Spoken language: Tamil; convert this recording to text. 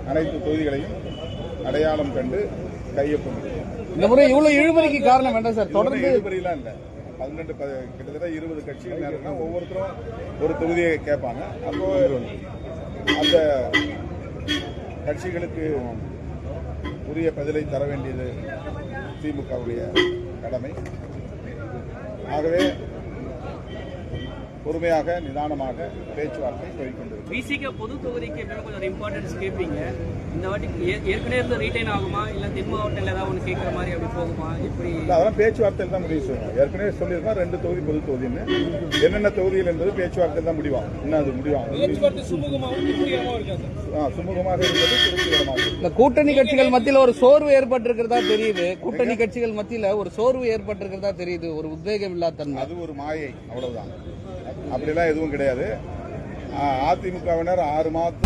அனைத்து தொகுதிகளையும் அடையாளம் கண்டு கையொப்பம். இந்த முறை இவ்வளவு இழுபறிக்கு காரணம் என்ன சார்? தொடர்ந்து இழுபறிலாம் இல்ல. 12 கிட்டத்தட்ட 20 கட்சிகள் நேரம்னா ஒவ்வொருத்தரும் ஒரு தொகுதியை கேட்பாங்க. அப்போ அந்த கட்சிகளுக்கு உரிய பதிலை தர வேண்டியது திமுகவுடைய கடமை. ஆகவே பொறுமையாக நிதானமாக பேச்சுவார்த்தை போய்கொண்டிருக்கிறது. விசிக பொது தொகுதிக்கு கொஞ்சம் இம்பார்ட்டன்ஸ் கேட்பீங்க. இந்த வாட்டி ஏற்கனவே இருந்து ரீட்டைன் ஆகுமா இல்ல தென் மாவட்டத்தில் ஏதாவது ஒன்று கேட்கிற மாதிரி அப்படி போகுமா? இப்படி அதெல்லாம் பேச்சுவார்த்தையில் தான் முடிவு செய்யணும். ஏற்கனவே சொல்லியிருக்கோம் 2 தொகுதி பொது தொகுதின்னு. என்னென்ன தொகுதிகள் என்பது பேச்சுவார்த்தையில் தான் முடிவாகும். இன்னும் அது முடிவாகும். சுமூகமாக இருப்பது திருப்திகரமாக. இந்த கூட்டணி கட்சிகள் மத்தியில் ஒரு சோர்வு ஏற்பட்டிருக்கிறதா தெரியுது. கூட்டணி கட்சிகள் மத்தியில் ஒரு சோர்வு ஏற்பட்டிருக்கிறதா தெரியுது. ஒரு உத்வேகம் இல்லாத தன்மை. அது ஒரு மாயை, அவ்வளவுதான். அப்படிலாம் எதுவும் கிடையாது. அதிமுகவினர் 6 மாதம்